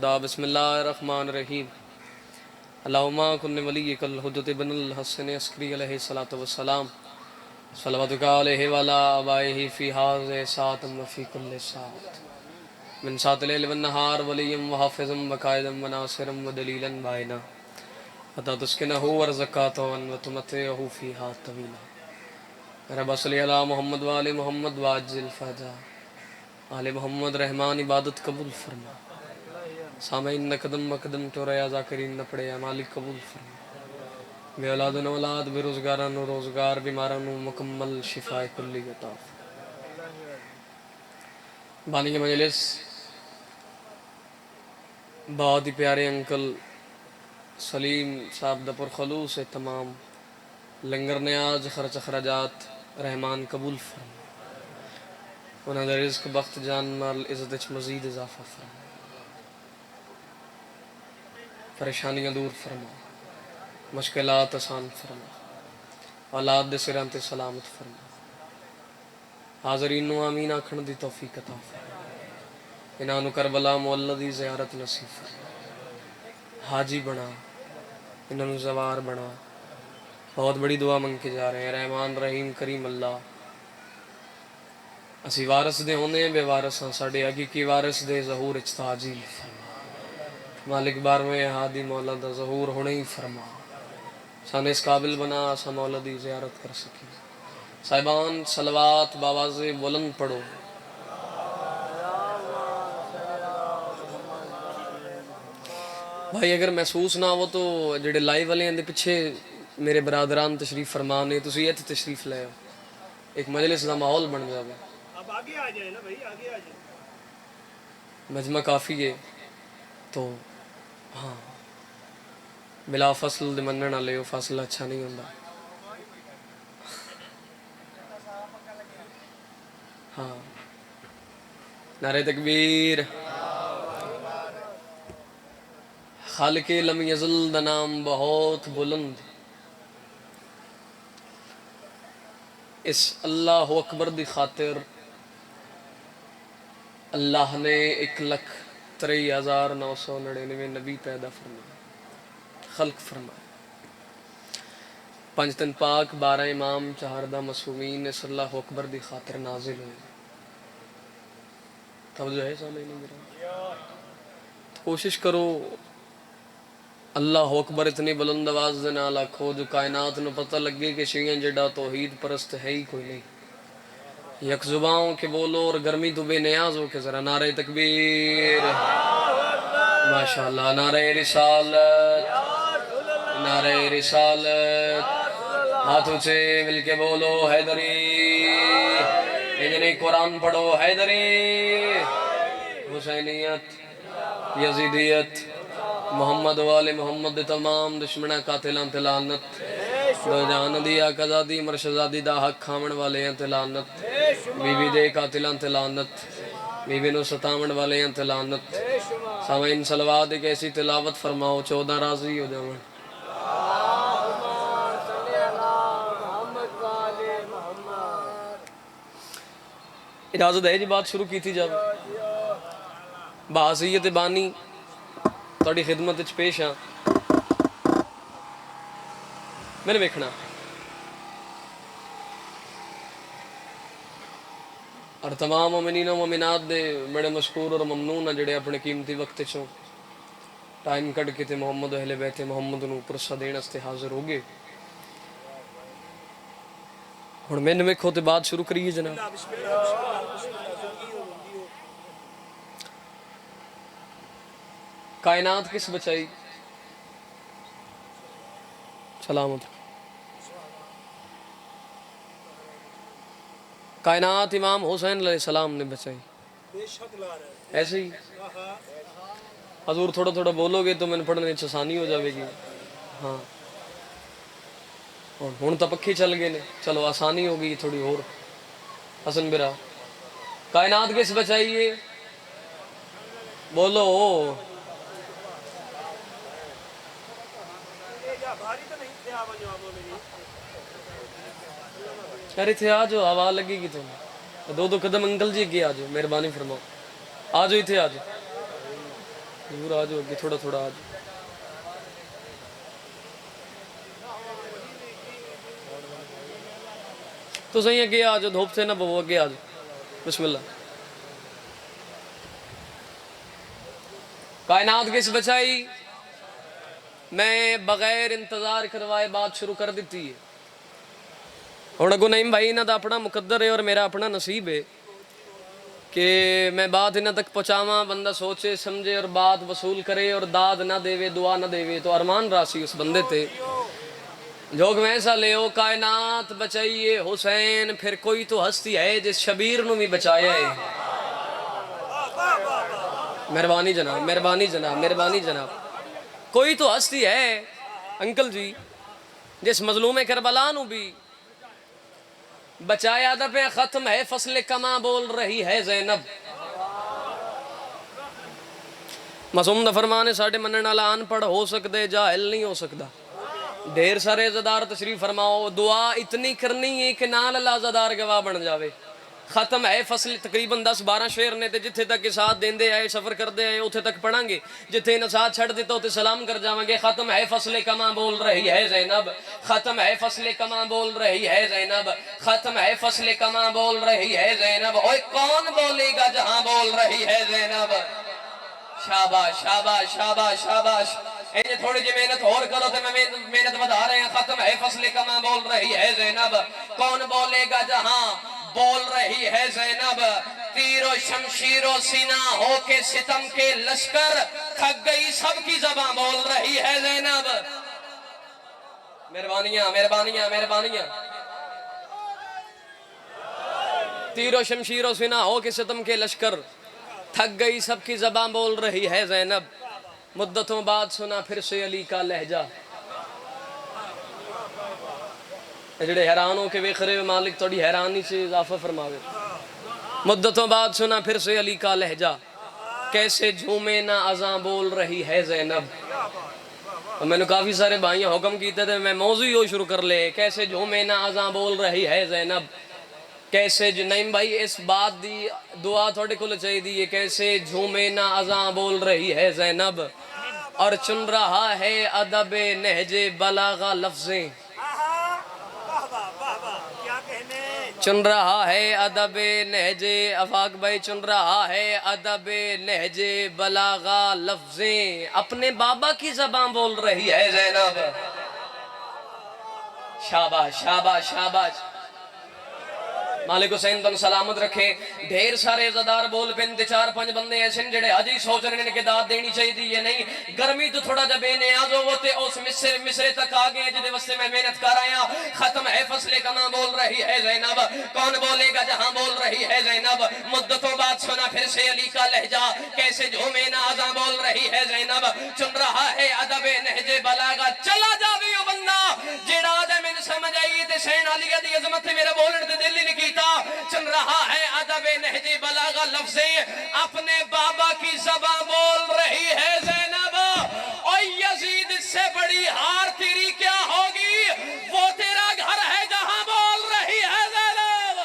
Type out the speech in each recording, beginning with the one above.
خدا بسم اللہ الرحمن الرحیم اللہم کن ولیک الحجت بن الحسن عسکری علیہ الصلوۃ والسلام صلواتک علیہ وعلی آبائہ فی ھذہ ساعۃ وفی کل ساعۃ من ساعۃ اللیل والنہار ولیم وحافظا وقائدا وناصرا ودلیلا بائنا حتی تسکنہ ورزقاتہ وتمتعہ فیہا طویلا رب صلی علی محمد وآل محمد واجزل فاجا آل محمد رحمان عبادت قبول فرما سامعین نہ قدم مقدم تو ریا ذاکرین نہ پڑے مالک قبول فرما بے اولاد نہ اولاد بے روزگاران و روزگار بیماران و مکمل شفاء کلی عطا فرما بانی کے مجلس بہت ہی پیارے انکل سلیم صاحب دپر خلوص تمام لنگر نیاز خرچ اخراجات رحمان قبول فرما انہاں دا رزق بخت جان مال عزت اچ مزید اضافہ فرما پریشانیاں دور فرما مشکلات آسان فرما اولاد دے سراں تے سلامت فرما حاضرین نو آمین آکھن دی توفیق عطا فرما انہاں نو کربلا معلی دی زیارت نصیب فرما حاجی بنا انہاں نو زوار بنا بہت بڑی دعا منگ کے جا رہے ہیں رحمان رحیم کریم اللہ اسی وارث دے ہونے بے وارث ہاں ساڑے اگی کی وارث دے ظہور اچ تعجیل فرما مالک بار میں ہادی مولا دا ظہور ہونے ہی فرما سانے اس قابل بنا سا مولا دی زیارت کر سکی صاحبان صلوات باواز بلند پڑھو بھائی اگر محسوس نہ ہو تو جڑے لائیو والے ہیں دے پیچھے میرے برادران تشریف فرمانے تسی ایتھ تشریف لے ایک مجلس دا ماحول بن جاوے اب آگے آ جائے نا بھائی آگے آ جائے مجمع کافی ہے تو ہاں بلا فصل دے منن والے ہو فصل اچھا نہیں ہوندا ہاں نعرہ تکبیر خالق لم یزل دا نام بہت بلند اس اللہ اکبر دی خاطر اللہ نے 1,03,999 نبی پیدا فرمائے خلق فرمائے 5 تن پاک 12 امام 4 معصومین اس اللہ اکبر دی خاطر نازل ہوئے توجہ ہے سامنے نہیں میرا کوشش کرو اللہ اکبر اتنی بلند آواز دے نال آکھو جو کائنات نو پتہ لگے کہ شیعہ جڑا توحید پرست ہے ہی کوئی نہیں یک زباں کے بولو اور گرمی تو بے نیاز ہو کے ذرا نعرہ تکبیر ماشاءاللہ نعرہ رسالت نعرہ رسالت ہاتھوں سے مل کے بولو حیدری انجنی قرآن پڑھو حیدری حسینیت یزیدیت محمد والے محمد تمام دشمنہ قاتلان تلانت دو جہان دیا قضادی مرشزادی دا حق کھامن والے ہیں تلانت بی بی دے قاتلان تلانت بی بی نو ستامن والے ہیں تلانت سامعین صلوات ایک ایسی تلاوت فرماؤ 14 راضی ہو جاؤں اجازت ہے جی بات شروع کی تھی جب بحثیت بانی تھوڑی خدمت اچ پیش ہاں میں نے ویکھنا اور تمام مومنین و مومنات دے بڑے مشکور اور ممنون ہیں جڑے اپنے قیمتی وقت چوں ٹائم کٹ کے تے محمد و اہل بیت محمد نو پرسہ دین استے حاضر ہو گئے اور میں نے ویکھو تے بات شروع کریے جناب کائنات کس بچائی سلامت کائنات امام حسین علیہ السلام نے بچائی ایسے ہی حضور تھوڑا تھوڑا بولو گے تو میں نے پڑھنے آسانی ہو جاوے گی ہاں ہوں تو پکھی چل گئے نے چلو آسانی ہو گئی تھوڑی اور حسن برا کائنات کس بچائیے بولو یار اتنے آ جاؤ آواز لگے گی تمہیں 2 قدم انکل جی اگے آ جاؤ مہربانی فرماؤ آ جاؤ اتنے آ جاؤ حضور آ جاؤ اگے تھوڑا تھوڑا آ جاؤ. تو صحیح اگے آ جاؤ, دھوپ سے نہ بہو, اگے آ جاؤ. بسم اللہ. کائنات کس بچائی, میں بغیر انتظار کروائے بات شروع کر دیتی ہے. ہوں اگو نعیم بھائی انہوں کا اپنا مقدر ہے اور میرا اپنا نصیب ہے کہ میں بات انہوں تک پہنچاواں, بندہ سوچے سمجھے اور بات وصول کرے اور داد نہ دے, دعا نہ دے. تو ارمان راسی اس بندے تے جوگ میں ایسا لے ہو, کائنات بچائیے حسین, پھر کوئی تو ہستی ہے جس شبیر نو بھی بچایا ہے. مہربانی جناب, مہربانی جناب, مہربانی جناب. کوئی تو ہستی ہے انکل جی جس مظلوم کربلا نو بھی بچایا. دب ختم ہے فصل کما بول رہی ہے زینب. معصوم دا فرمان ہے ساڑھے منن والا ان پڑھ ہو سکدے, جاہل نہیں ہو سکدا. ڈھیر سارے عزادار تشریف فرماؤ, دعا اتنی کرنی ہے کہ نال اللہ عزادار گواہ بن جاوے. ختم ہے فصل, تقریباً 10-12 شعر نے, تے جتھے تک ساتھ دیندے آئے سفر کردے آئے اتھے تک پڑھاں گے. جتھے انہیں ساتھ چھڑ دیتا ہوتے سلام کر جاواں گے. ختم ہے فصل کما بول رہی ہے زینب, ختم ہے فصل کما بول رہی ہے زینب, ختم ہے فصل کما بول رہی ہے زینب. اوے کون بولے گا جہاں بول رہی ہے زینب. شاباش شاباش شاباش شاباش. انہیں تھوڑی جی محنت اور کرو تو میں محنت بتا رہے ہیں. ختم ہے فصل کما بول رہی ہے زینب, کون بولے گا جہاں بول رہی ہے زینب. تیر و شمشیر و سینہ ہو کے ستم کے لشکر, تھک گئی سب کی زباں بول رہی ہے زینب. مہربانیاں مہربانیاں مہربانیاں. تیر و شمشیر و سینہ ہو کے ستم کے لشکر, تھک گئی سب کی زباں بول رہی ہے زینب. مدتوں بعد سنا پھر سے علی کا لہجہ. جڑے حیران ہو کے ویکھ رہے ہو, مالک تھوڑی حیرانی سے اضافہ فرماوے. مدتوں بعد سنا پھر سے علی کا لہجہ, کیسے جھومے نہ اذاں بول رہی ہے زینب. میں نے کافی سارے بھائیاں حکم کیتے تھے میں موضوع ہو شروع کر لے, کیسے جھومے نہ اذاں بول رہی ہے زینب. کیسے نعیم بھائی اس بات دی دعا تھوڑے کو چاہیے دی, کیسے جھومے نہ اذاں بول رہی ہے زینب. اور چن رہا ہے ادب نہج بلاغہ لفظیں, چن رہا ہے ادب نہج افاق بھائی, چن رہا ہے ادب نہج بلاغہ لفظیں. اپنے بابا کی زبان بول رہی ہے زینب. شاباش شاباش شاباش. مالک حسین تن سلامت رکھے. ڈھیر سارے عزادار بول پین تے 4-5 بندے ایسے جڑے آجی سوچ رہے ہیں کہ داد دینی چاہیے دی یہ نہیں. گرمی تو تھوڑا جب بے نیاز ہوتے اس مصرے تک آگئے جدے وستے میں محنت کر آیا. ختم ہے فصل کما بول رہی ہے زینب, کون بولے گا جہاں بول رہی ہے زینب. مدتوں بعد سنا پھر سے علی کا لہجہ, کیسے جھومے نہ اذاں بول رہی ہے زینب. چن رہا ہے ادب نہج بلاغہ, چلا جاوی او بندہ جڑا دے میں سمجھ آئی تے سین علی دی عظمت میرا بولن تے دل ہی نہیں کیتا. چن رہا ہے ادب نہج بلاغہ لفظیں, اپنے بابا کی زبان بول رہی ہے زینب. او یزید اس سے بڑی ہار تیری کیا ہوگی, وہ تیرا گھر ہے جہاں بول رہی ہے زینب.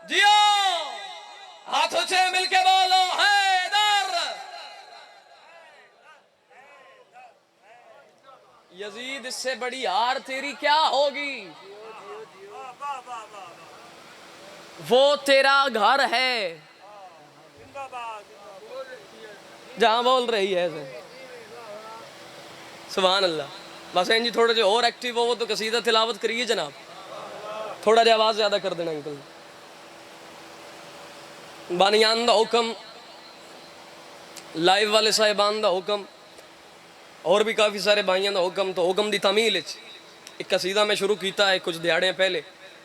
جیو ہاتھوں سے مل کے بولو حیدر. یزید اس سے بڑی ہار تیری کیا ہوگی, وہ تیرا گھر ہے جہاں بول رہی ہے. سبحان اللہ. بس جی تھوڑا جو اور ایکٹیو ہو تو قصیدہ تلاوت کریے جناب, تھوڑا جا آواز زیادہ کر دینا انکل. بانیان دا حکم, لائیو والے صاحبان دا حکم, اور بھی کافی سارے بھائیاں دا حکم. تو حکم دی تعمیل ایک قصیدہ میں شروع کیتا ہے کچھ دیہاڑے پہلے,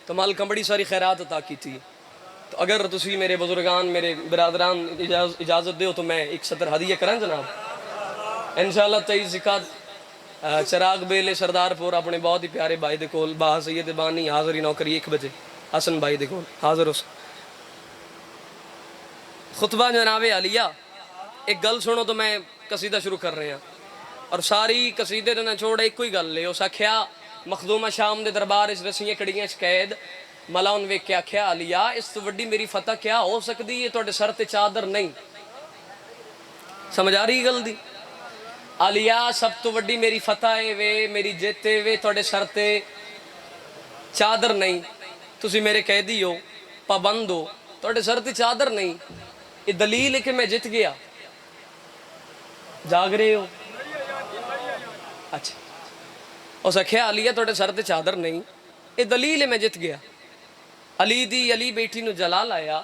تو مالک بڑی ساری خیرات عطا کی تھی. تو اگر تسی میرے بزرگان میرے برادران اجازت دیو تو میں ایک سطر ہدیہ کریں جناب انشاءاللہ. 23 زکات چراغ بیلے سردار پور اپنے بہت ہی پیارے بھائی دے کول, با سید بانی حاضری نوکری 1 بجے حسن بھائی دے کول حاضر ہو. خطبہ جناب علیہ, ایک گل سنو تو میں قصیدہ شروع کر رہے ہیں. اور ساری قصیدے تو نہ چھوڑے ایک کوئی گل لے. اس آکھیا مخدومہ شام دے دربار اس رسیاں کڑیاں قید, ملا ان ویک کے آکھیا علیہ اس تو وڈی میری فتح کیا ہو سکتی ہے, تو سر تے چادر نہیں. سمجھ آ رہی گل دی؟ ਆਲੀਆ ਸਭ ਤੋਂ ਵੱਡੀ ਮੇਰੀ ਫਤਹ ਏ ਵੇ, ਮੇਰੀ ਜਿੱਤ ਏ ਵੇ, ਤੁਹਾਡੇ ਸਰ ਤੇ ਚਾਦਰ ਨਹੀਂ, ਤੁਸੀਂ ਮੇਰੇ ਕੈਦੀ ਹੋ, ਪਾਬੰਦ ਹੋ, ਤੁਹਾਡੇ ਸਰ ਤੇ ਚਾਦਰ ਨਹੀਂ, ਇਹ ਦਲੀਲ ਹੈ ਕਿ ਮੈਂ ਜਿੱਤ ਗਿਆ। ਜਾਗ ਰਹੇ ਹੋ? ਅੱਛਾ, ਉਸ ਆਖਿਆ ਆਲੀਆ ਤੁਹਾਡੇ ਸਰ ਤੇ ਚਾਦਰ ਨਹੀਂ, ਇਹ ਦਲੀਲ ਹੈ ਮੈਂ ਜਿੱਤ ਗਿਆ। ਅਲੀ ਦੀ ਅਲੀ ਬੇਟੀ ਨੂੰ ਜਲਾਲ ਆਇਆ,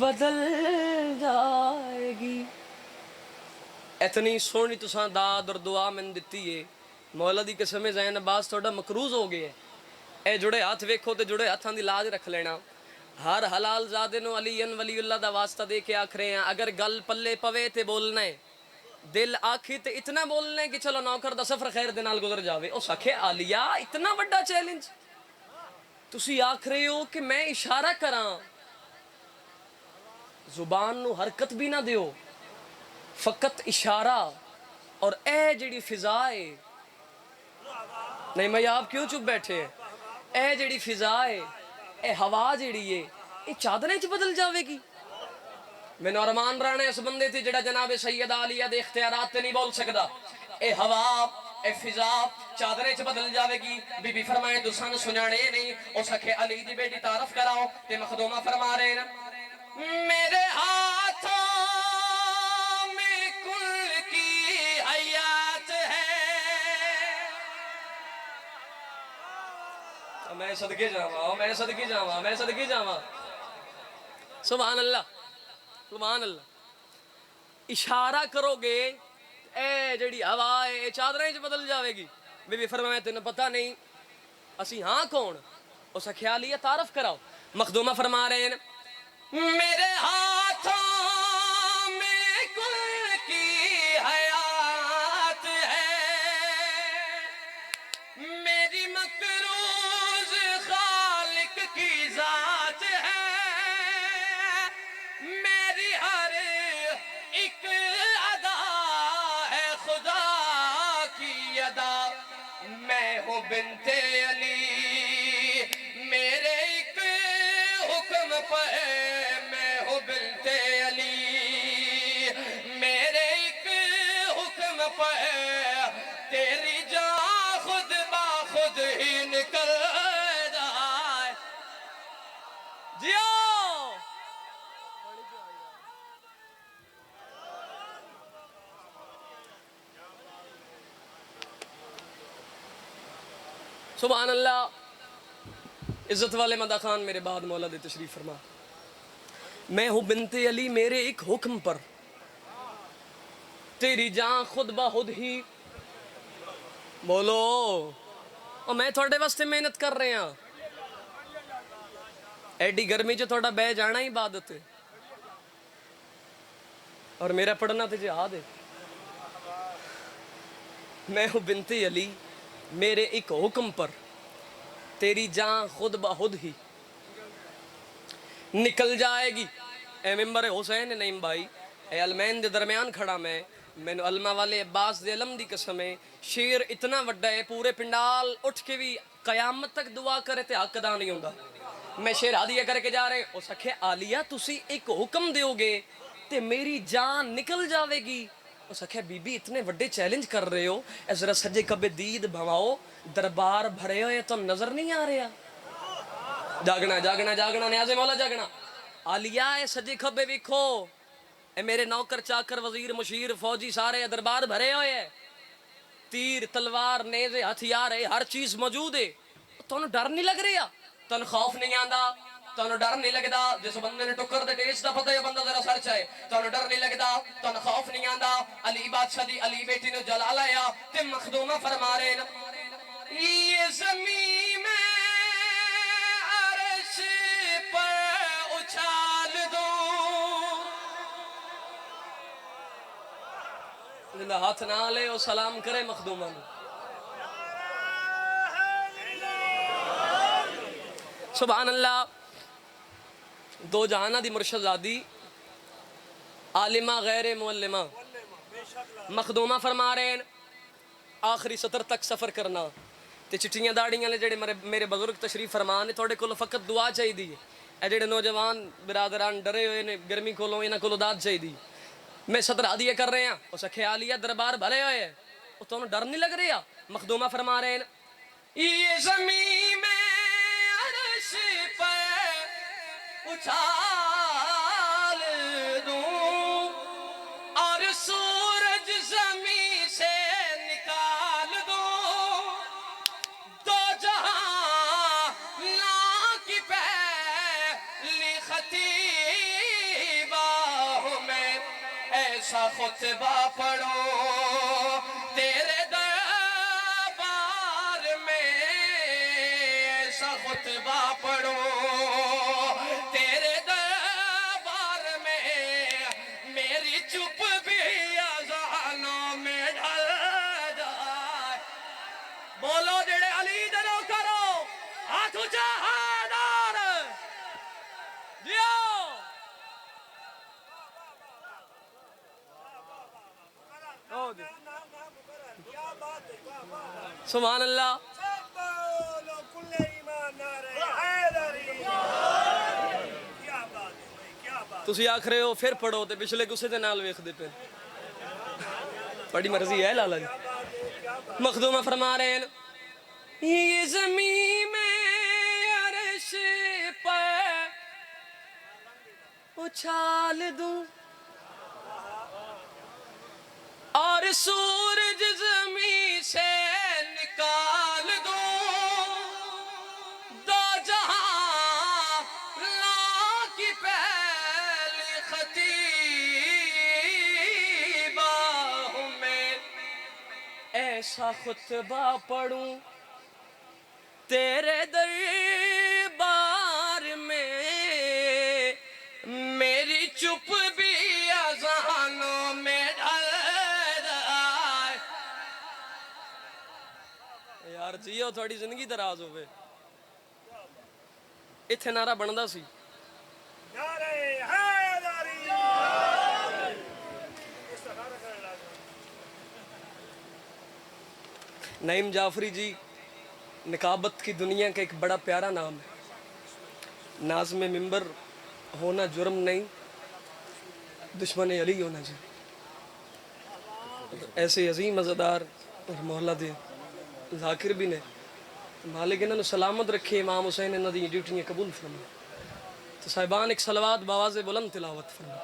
بدل جائے گی. اتنی سونی تساں داد اور دعا میں دتی ہے. مولا دی قسم زین عباس تھوڑا مقروض ہو گیا ہے. اے جڑے ہاتھ ویکھو تے جڑے ہاتھاں دی لاج رکھ لینا. ہر حلال زادے نو علی ولی اللہ دا واسطہ دے کے آکھ رہے ہیں اگر گل پلے پوے تے بولنا ہے. دل آکھی تے اتنا بولنا ہے کہ چلو نوکر دا سفر خیر دے نال گزر جاوے. او سکھے آلیا اتنا بڑا چیلنج تسی آکھ رہے ہو کہ میں اشارہ کراں, زبان نو حرکت بھی نہ دیو, فقط اشارہ. اور اے جڑی فضا ہے, نہیں میں آپ کیوں چپ بیٹھے ہیں, اے جڑی فضا ہے, اے ہوا جڑی ہے, اے چادریں چ بدل جاوے گی. میں نورمان رانے اس بندے تھی جڑا جناب سید عالیہ دے اختیارات تے نہیں بول سکدا. اے ہوا اے فضا چادریں چ بدل جاوے گی. بی بی فرمائے تساں سنانے نہیں, او سکھے علی دی بیٹی تعارف کراؤ. تے مخدومہ فرما رہے ہیں میرے ہاتھوں میں کل کی حیات ہے. میں صدقے جاواں, میں صدقے جاواں, میں صدقے جاواں. سبحان اللہ سبحان اللہ. اشارہ کرو گے اے جڑی ہوا ہے چادریں چ بدل جاوے گی. بی بی فرمایا تینوں پتہ نہیں اسی ہاں کون؟ اس خیالیہ تعارف کراؤ. مخدومہ فرما رہے ہیں میرے ہاتھوں میں کل کی حیات ہے, میری مقروض خالق کی ذات ہے, میری ہر ایک ادا ہے خدا کی ادا. میں ہوں بنت علی میرے ایک حکم پہ, میں ہوں بنت علی میرے ایک حکم پہ, تیری جان خود باخود ہی نکل جائے. جیو سبحان اللہ. عزت والے مدہ خان میرے بعد مولا دے تشریف فرما. میں ہوں بنت علی میرے ایک حکم پر, تیری جان خود بخود ہی. بولو اور میں تھوڑے واسطے محنت کر رہے ہیں. ایڈی گرمی چ تھوڑا بہ جانا ہی عبادت ہے, اور میرا پڑھنا تے جہاد ہے. میں ہوں بنت علی میرے ایک حکم پر, تیری جان خود بخود ہی نکل جائے گی. اے ممبر حسین نعیم بھائی, اے علمین دے درمیان کھڑا میں نو علمہ والے عباس دے علم دی قسم ہے, شیر اتنا وڈا ہے پورے پنڈال اٹھ کے بھی قیامت تک دعا کرے تے حق ادا نہیں ہوندہ. میں شیر ہدیہ کر کے جا رہے, او سکھے آلیہ تسی ایک حکم دیو گے تے میری جان نکل جاوے گی. او سکھے بی بی اتنے وڈے چیلنج کر رہے ہو, اے ذرا سجے کبے دید بھواؤ, دربار بھرے ہوئے تو نظر نہیں آ رہا. جاگنا جاگنا جاگنا نیاز مولا جاگنا. آلیہ اے سجے کھبے ویکھو, اے میرے نوکر چاکر وزیر مشیر فوجی سارے دربار بھرے ہوئے ہیں, تیر تلوار نیزے ہتھیار ہے, ہر چیز موجود ہے. تو ڈر نہیں لگ رہا, تن خوف نہیں آندا, تن ڈر نہیں لگدا. جس بندے نے ٹکر دے ٹیسٹ دا پتہ ہے بندہ ذرا سر چاہے, تن ڈر نہیں لگدا, تن خوف نہیں آندا. علی بادشاہ دی علی بیٹی نے جلال آیا تے مخدومہ فرما رہے ہیں یہ زمین میں عرش پر اچھال دوں. جنہ ہاتھ نہ لے وہ سلام کرے مخدومہ نے. سبحان اللہ. دو جہانہ دی مرشد زادی, عالمہ غیر معلمہ. مخدومہ فرما رہے ہیں آخری سطر تک سفر کرنا تے چٹیاں داڑیاں لے جڑے میرے بزرگ تشریف فرمان, تھوڑے کولو فقط دعا چاہی دی. اے جڑے نوجوان برادران ڈرے ہوئے نے گرمی کولو, انہاں کولو داد چاہی دی. میں صدر ہدیہ کر رہے ہیں, اس خیالیہ دربار بھلے ہوئے ہیں, تو ڈر نہیں لگ رہا. مخدومہ فرما رہے ہیں یہ زمین میں عرش پر اچھال دوں, اور سورج زمین سے نکال دوں, دو جہاں لا کی پہلی خطی ایسا خطبہ پڑھو تیرے دربار میں، ایسا خطبہ پڑھو تیرے دربار میں، میری چپ بھی اذانوں میں ڈھل جائے۔ بولو جڑے علی دلو کرو ہاتھ اونچا حیدر جیو۔ سبحان اللہ۔ تسی آکھ رہے ہو پھر پڑھو تے پچھلے گسے دے نال ویکھ دے پے، بڑی مرضی ہے لالا جی۔ مخدومہ فرما رہے ہیں یہ زمین میں عرش پر اچھال دوں اور سورج زمین سے نکال دوں، دو جہاں لا کی پہلی خطیبہ ہوں میں، ایسا خطبہ پڑھوں تیرے دربار میں، میری چپ بھی اذانوں میں ڈھل جائے۔ یار جیو تھوڑی زندگی دراز ہوئے، اتھے نعرہ بندا سی نعیم جعفری جی۔ نقابت کی دنیا کا ایک بڑا پیارا نام ہے، ناظم منبر ہونا جرم نہیں، دشمن علی ہونا چاہیے۔ ایسے عظیم عزادار اور مولا دے ذاکر بھی نے، مالک انہوں نے سلامت رکھے، امام حسین انہوں دی ڈیوٹیاں قبول فرمائے۔ تو صاحبان ایک صلوات بآواز بلند تلاوت فرمائے۔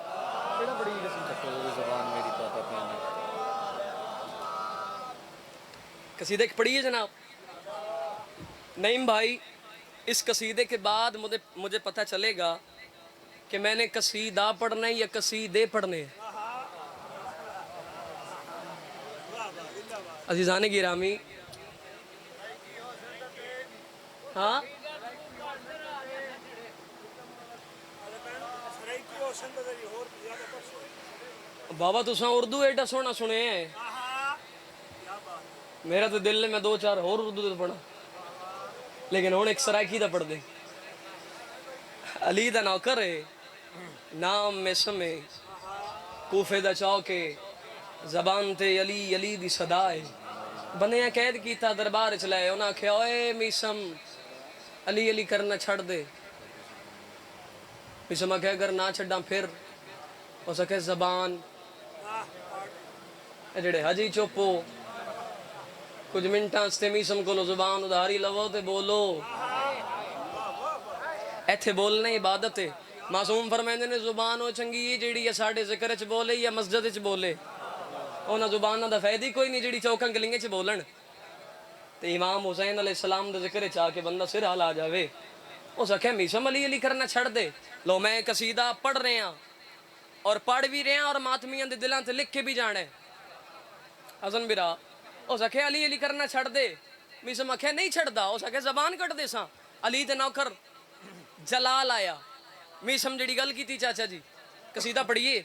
قصیدہ ایک پڑھیے جناب۔ نعیم بھائی اس قصیدے کے بعد مجھے پتہ چلے گا کہ میں نے قصیدہ پڑھنا ہے یا قصیدے پڑھنے ہیں۔ عزیزان گرامی، ہاں بابا تساں اردو ایڈا سونا سنے ہیں، میرا تو دل ہے میں دو چار اور اردو دے پڑھا، لیکن ہون ایک سرائکی دا پڑھ دے۔ علی دا نوکر ہے، نام میں سمے کوفے دا چوکے، زبان تے علی علی دی صدا ہے، بنیا قید کیتا دربار چلائے، انہاں کہا اوے میسم علی علی کرنا چھڑ دے۔ میسم کہا اگر نہ چھڑا پھر ہو سکے زبان جڑے حجی چوپو کچھ منٹاں ستے میسم کو لو زبان ادھاری لو تے بولو، ایتھے بولنا عبادت ہے۔ معصوم فرمائندے نے زبان ہو چنگی جیڑی یا ساڑھے ذکر چ بولے یا مسجد چ بولے، اونا زبانہ دا فائدی کوئی نہیں جیڑی چوکاں گلنگے چ بولن۔ تے امام حسین علیہ السلام دا ذکر چاہ کے بندہ سر حال آ جاوے، اس آکھے میسم علی علی کرنا چھڑ دے۔ لو میں قصیدہ پڑھ رہے ہیں اور پڑھ بھی رہے ہیں اور ماتمیاں دے دلان تے لکھ کے بھی جانے حسن برا، اس آکھے علی علی کرنا چھڑ دے۔ میسم آکھے نہیں چھڑ دا، اس آکھے زبان کٹ دے ساں۔ علی تے نوکر جلال آیا، میسم جڑی گل کی تھی چاچا جی قصیدہ پڑھیے،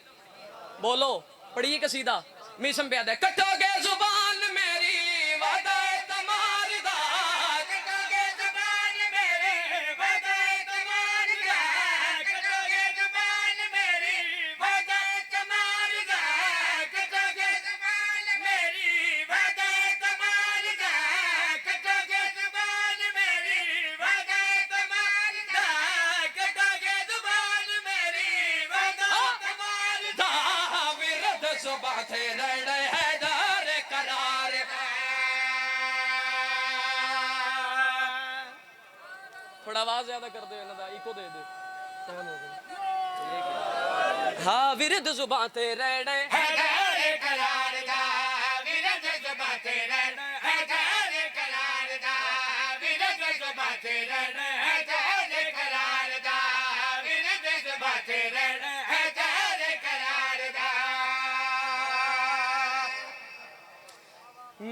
بولو پڑھیے قصیدہ۔ میسم پہ آدھا ہے کٹو گے زبان میری وعدہ تمہار دا، کٹو گے زبان میری وعدہ تمہار دا، کٹو گے زبان میری وعدہ تمہار دا، کٹو گے زبان میری وعدہ تمہار دا، کٹو گے زبان میری وعدہ تمہار دا، کٹو گے زبان میری وعدہ تمہار دا، ورد صبح تھے رڑے حیدر قرار۔ تھوڑا آواز زیادہ کر دے نا، ایکو دے دے ٹائم ہو گئی۔ ہاں ورد صبح تھے رڑے حیدر قرار دا، ورد صبح تھے رڑے حیدر قرار دا، ورد صبح تھے رڑے حیدر قرار دا، ورد صبح تھے رڑے حیدر قرار دا۔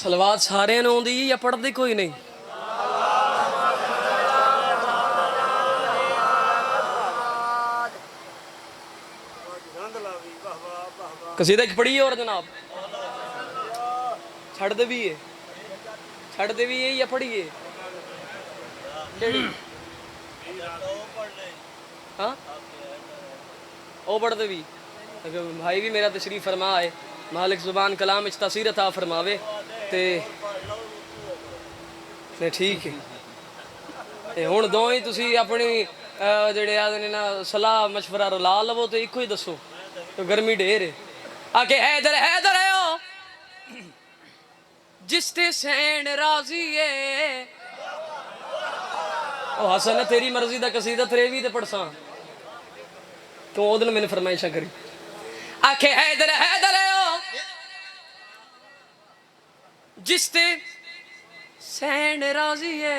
ਸਲਵਾਤ ਸਾਰਿਆਂ ਨੂੰ ਆਉਂਦੀ ਜਾਂ ਪੜ੍ਹਦੇ ਕੋਈ ਨਹੀਂ? ਕਸੀਦਾ ਇੱਕ ਪੜ੍ਹੀਏ ਹੋਰ ਜਨਾਬ, ਛੱਡ ਦੇਵੀਏ ਜਾਂ ਪੜ੍ਹੀਏ? ਹਾਂ ਉਹ ਪੜ੍ਹਦੇ ਵੀ ਭਾਈ ਵੀ ਮੇਰਾ ਤਸ਼ਰੀਫ ਫਰਮਾ ਹੈ, ਮਾਲਿਕ ਜ਼ੁਬਾਨ ਕਲਾਮ ਵਿੱਚ ਤਾਸੀਰ ਅਤਾ ਫਰਮਾਵੇ ਤੇ ਨਹੀਂ ਠੀਕ ਹੈ। ਤੇ ਹੁਣ ਦੋਵੇਂ ਤੁਸੀਂ ਆਪਣੀ ਜਿਹੜੇ ਆਦੇ ਨੇ ਨਾ ਸਲਾਹ ਮਸ਼ਵਰਾ ਰਲਾ ਲਵੋ ਤੇ ਇੱਕੋ ਹੀ ਦੱਸੋ ਕਿ ਗਰਮੀ ਢੇਰ ਹੈ। ਆਕੇ ਹੈਦਰ ਹੋ ਜਿਸ ਤੇ ਸੈਨ ਰਾਜ਼ੀ ਏ। ਉਹ ਹਸਨ ਤੇਰੀ ਮਰਜ਼ੀ ਦਾ ਕਸੀਦਾ ਤੇਰੀ ਤੇ ਪੜਸਾਂ ਤੂੰ ਉਹਦੇ ਨਾਲ ਮੈਨੂੰ ਫਰਮਾਇਸ਼ਾਂ ਕਰੀ। ਆਖੇ ਹੈਦਰ ਹੋ ਜਿਸ ਤੇ ਸੈਨ ਰਾਜ਼ੀ ਏ।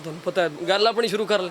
ਤੁਹਾਨੂੰ ਪਤਾ ਹੈ ਗੱਲ ਆਪਣੀ ਸ਼ੁਰੂ ਕਰ ਲੈ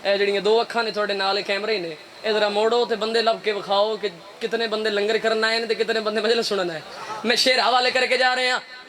ਇਹ ਜਿਹੜੀਆਂ ਦੋ ਅੱਖਾਂ ਨੇ ਤੁਹਾਡੇ ਨਾਲ ਕੈਮਰੇ ਹੀ ਨੇ ਇਹ ਜ਼ਰਾ ਮੋੜੋ ਤੇ ਬੰਦੇ ਲੱਭ ਕੇ ਵਿਖਾਓ ਕਿ ਕਿਤਨੇ ਬੰਦੇ ਲੰਗਰ ਕਰਨ ਆਏ ਨੇ ਤੇ ਕਿਤਨੇ ਬੰਦੇ ਮਜਲਿਸ ਸੁਣਨ ਆਏ ਮੈਂ ਸ਼ੇਰ ਹਵਾਲੇ ਕਰਕੇ ਜਾ ਰਹੇ ਹਾਂ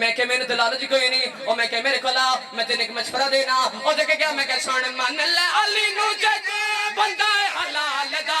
ਮੈਂ ਕਿ ਮੈਨੇ ਤਾਂ ਲਾਲਚ ਕੋਈ ਨਹੀਂ ਉਹ ਮੈਂ ਕਿ ਮੇਰੇ ਕੋਲ ਆ ਮੈਂ ਤੈਨੂੰ ਇੱਕ ਮਸ਼ਵਰਾ ਦੇਣਾ ਉਹ ਜੇ ਕਿ ਮੈਂ ਕਿ ਸੁਣ ਮੰਨ ਲੈ ਅਲੀ ਨੂੰ ਜੱਜ ਬੰਦਾ ਹਲਾਲ ਦਾ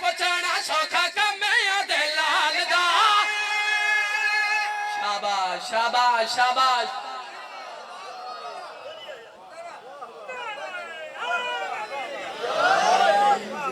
ਪਹੁੰਚਣਾ ਸੌਖਾ ਕੰਮ ਹੈ ਦੇ ਲਾਲ ਦਾ ਸ਼ਾਬਾਸ਼ ਸ਼ਾਬਾਸ਼ ਸ਼ਾਬਾਸ਼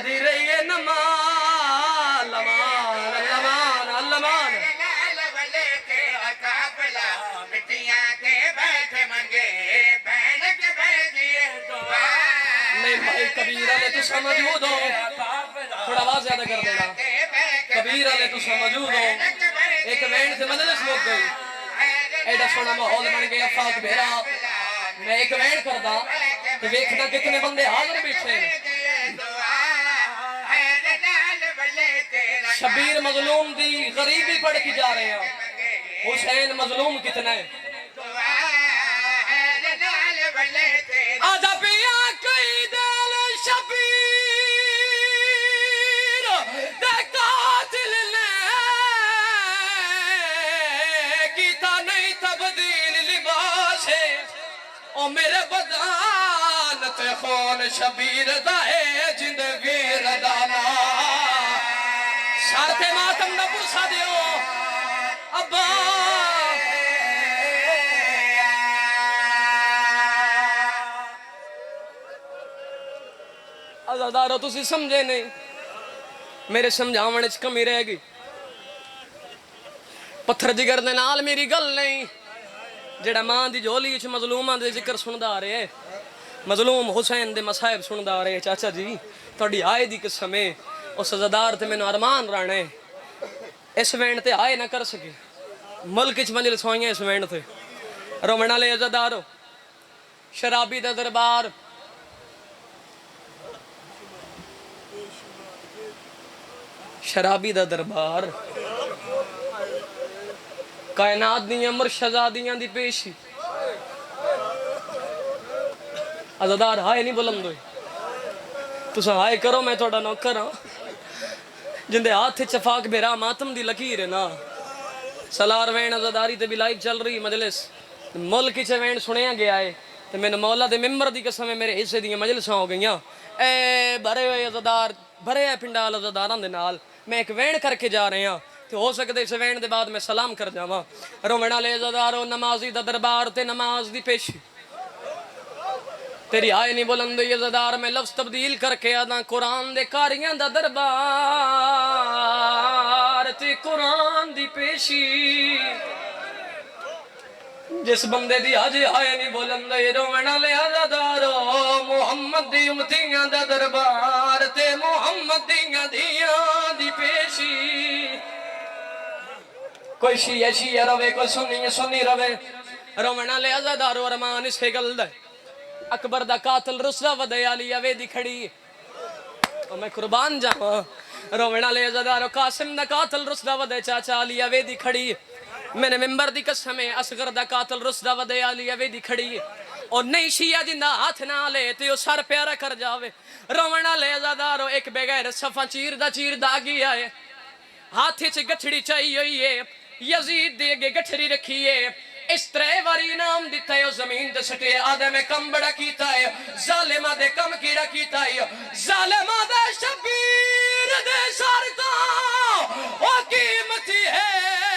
آدھی رہی ہے نمان لمان لمان لمان لال والے کے قافلہ مٹیاں کے بیٹھے منگے بہن کے بیٹھیے دعا نہیں بھائی کبیر والے تو موجود ہو تھوڑا آواز زیادہ کر دینا کبیر والے تو موجود ہو ایک وین سے مجلس لوگ گئی ایڈا سونا ماحول بن گیا فاق بھیرا میں ایک وین کردا تو دیکھنا کتنے بندے حاضر بیٹھے شبیر مظلوم دی غریبی پڑھ کی جا رہے ہیں حسین مظلوم کتنا ہے آدھا پیا کئی دل شبیر دے قاتل نے کیتا نہیں تبدیل لباس او میرے بدان تے خون شبیر دا ہے جند ویر دانا شارتے ماتم نہ پرسا دیو ابا عزادارو تسی سمجھے نہیں میرے سمجھاونے چ کمی رہ گئی پتھر جگر دے نال میری گل نہیں جڑا ماں دی جھولی وچ مظلوماں دے ذکر سندا آ رہے مظلوم حسین دے مصائب سندا آ رہے چاچا جی تہاڈی آئے دی قسم ہے اس عزادار تے مینوں ارمان رانے اس وین تے آئے نہ کر سکے ملک وچ مجلس ہوئیاں اس وین تے رومن والے عزادارو شرابی دا دربار شرابی دا دربار کائنات دیاں مرشدادیاں دی پیشی عزادار ہائے نہیں بلند ہوئے تساں ہائے کرو میں تھوڑا نوکر ہاں جندے ہاتھ چفاق بھیرا ماتم دی لکیر ہے نا سلار وین عزاداری تے بھی لائیو چل رہی مجلس ملک چ وین سنیا گیا ہے تے میں مولا دے ممبر دی قسم ہے میرے حصے دیاں مجلساں ہو گئیاں اے بھرے ہوئے عزادار بھرے ہے پنڈال عزاداراں دے نال میں ایک وین کر کے جا رہے ہاں تو ہو سکتے اس وین دے بعد میں سلام کر جاواں رومن والے عزادارو نمازی دا دربار تے نماز دی پیشی تیری آئے نہیں بلند عزادار میں لفظ تبدیل کر کے آدھا قرآن دے کاریاں دا دربار تے قرآن دی پیشی جس بندے دی آجے آئے نہیں بلند رومن والے عزادارو محمد دی امتیاں دا دربار تے محمد دیاں دی پیشی کوئی شیعہ شیعہ روے کوئی سنی روے رومن والے عزادارو ارمان اس کے گل دے اکبر دا قاتل رسوا ودے علی ویدی کھڑی اور میں قربان جاواں رومن والے عزادارو قاسم دا قاتل رسوا ودے چاچا علی ویدی کھڑی میں نے ممبر دی قسم ہے اصغر دا قاتل رسوا ودے علی ویدی کھڑی اور نہیں شیعہ جندہ ہاتھ نہ لے تے او سر پیارا کر جاوے رومن والے عزادارو ایک بغیر صفا چیر دا گیا ہے ہاتھ چ گٹھڑی چاہیے ہوئی ہے یزید دے گے گٹھڑی رکھی ہے اس طرح واری نام دیتا ہے زمین دے سٹے آدھے میں کم بڑا کیتا ہے ظالمہ دے کم کیڑا کیتا ہے ظالمہ دے شبیر دے سار کا وہ قیمتی ہے